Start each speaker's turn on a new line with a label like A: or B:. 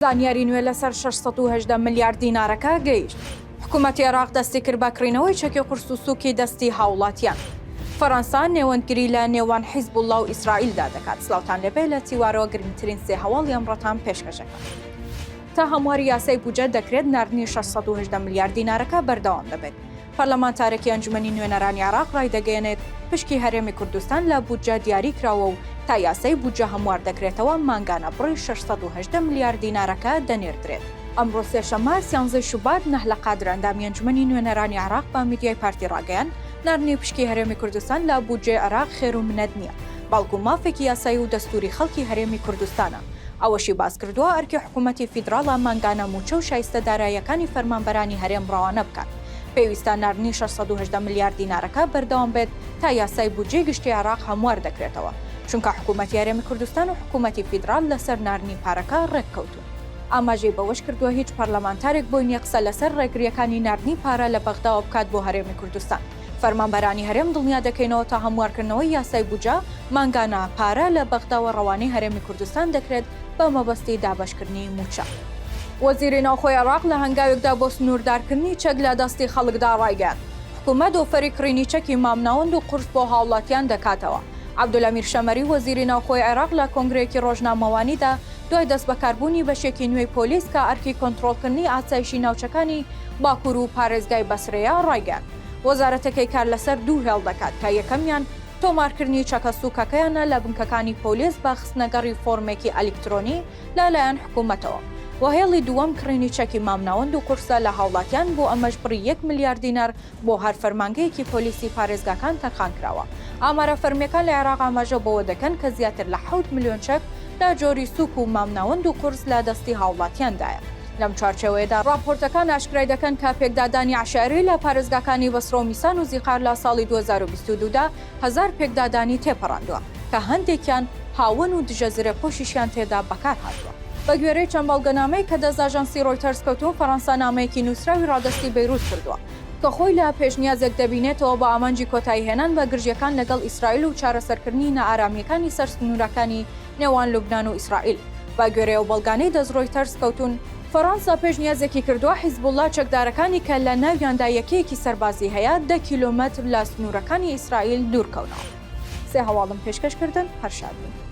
A: زانیاری نوێ لەسەر 618 ملیارد دینارەکە گەیشت. حکوومەتی عێراق دەستی کرد بە کڕینەوەی چەکی قورس و سووکی دەستی هاوڵاتیان. فەڕەنسا نێوەندگری لە نێوان حیزب الله و ئیسرائیلدا دەکات. سلااوتان لەبێ لە تیوارەوە گرنگترین سێ هەواڵی ئەمڕۆتان پێشکەشەکە. تا هەمواری یاسای بودجە دەکرێت ناردنی 618 ملیارد دینارەکە بەردەوام دەبێت. پەرلەمانتارێکی ئەنجومەنی نوێنەرانی عێراق ڕای دەگەێنێت پشکی هەرێمی کوردستان لە بودجە دیاری کراوە و تا یاسای بودجە هەموار دەکرێتەوە مانگانە بڕی 618 ملیارد دینارەکە دەنێردرێت. ئەمڕۆ سێشەممە 13 شوبات نەهلە قادر ئەندامی ئەنجومەنی نوێنەرانی عێراق بە میدیای پارتی ڕاگەیان ناردنی پشکی هەرێمی کوردستان لە بودجێ عێراق خێر و منەت نییە، بەڵکو مافێکی یاسایی و دەستوری خەڵکی هەرێمی کوردستانە. ئەوەشی باس کردووە ئەرکی حکوومەتی فیدراڵە مانگانە موچە و شایستە داراییەکانی فەرمانبەرانی هەرێم ڕەوانە بکات. پێویستە ناردنی 618 ملیارد دینارەکە بەردەوام بێت تا یاسای بودجێ گشتی عێراق هەموار دەکرێتەوە، چونکە حکوومەتی هەرێمی کوردستان و حکوومەتی فیدرال لەسەر ناردنی پارەکە ڕێککەوتون. ئاماژەی بەوەش کردووە هیچ پەرلەمانتارێک بۆی نییە قسە لەسەر ڕێگریەکانی ناردنی پارە لە بەغداوە بکات بۆ هەرێمی کوردستان. فەرمانبەرانی هەرێم دڵنیا دەکەینەوە تا هەموارکردنەوەی یاسای بودجە مانگانە پارە لە بەغداوە ڕەوانەی هەرێمی کوردستان دەکرێت بە مەبەستی دابەشکردنی موچە. وەزیری ناوخۆی عێراق لە هەنگاوێکدا بۆ سنووردارکردنی چەک لە دەستی خەڵکدا ڕایگەیاند. حکوومەت ئۆفەری کڕینی چەکی مامناوەند و قورس بۆ هاوڵاتیان دەکاتەوە. عەبدولەمیر شەمەری وەزیری ناوخۆی عێراق لە کۆنگرەیەکی ڕۆژنامەوانیدا دوای دەست بەکاربوونی بەشێکی نوێی پۆلیس کە ئەرکی کۆنتڕۆڵکردنی ئاسایشی ناوچەکانی باکوور و پارێزگای بەسرەیە ڕایگەیاند. وەزارەتەکەی کار لەسەر دوو هێڵ دەکات کە یەکەمیان تۆمارکردنی چەکە سووکەکەیانە لە بنکەکانی پۆلیس بە خستنەگەڕی فۆرمێکی ئەلیکترۆنی لەلایەن حکوومەتەوە. وهێڵی دووەم کڕینی چەکی مامناوەند و قورسە لە هاوڵاتیان بۆ ئەمەش بڕی 1 ملیارد دینار بۆ هەر فەرمانگەیەکی پۆلیسی پارێزگاکان تەرخان کراوە. ئامارە فەرمیەکان لە عێراق ئاماژە بەوە دەکەن کە زیاتر لە 7 ملیۆن چەک لە جۆری سووک و مامناوەند و قورس لە دەستی هاوڵاتیاندایە. لەم چارچەوەیەدا راپۆرتەکان ئاشکرای دەکەن کە پێکدادانی عەشایری لە پارێزگاکانی بەسڕە و میسان و زیقار لە ساڵی 2022دا 1000 پێکدادانی تێپەڕاندووە کە هەندێکیان هاون و دژە زرەپۆشیشیان تێدا بەکار هاتووە. بە گوێرەی چەند بەڵگەنامەی کە دەست ئاژانسی ڕۆیتەرز کەوتووە، فەڕەنسا نامەیەکی نووسراوی ڕادەستی بەیروت کردووە کە خۆی لە پێشنیازێک دەبینێتەوە بە ئامانجی کۆتایی هێنان بە گرژیەکان لەگەڵ ئیسرائیل و چارەسەرکردنی نەئارامیەکانی سەر سنوورەکانی نێوان لوبنان و ئیسرائیل. بە گوێرەی ئەو بەڵگانەی دەست ڕۆیتەرز کەوتون، فەڕەنسا پێشنیازێکی کردووە حیزب الله چەکدارەکانی کە لە ناویاندا یەکەیەکی سەربازی هەیە 10 کیلۆمەتر لە سنوورەکانی ئیسرائیل دوورکەونەوە. سێ هەواڵم پێشکەشکردن، هەر شاد بن.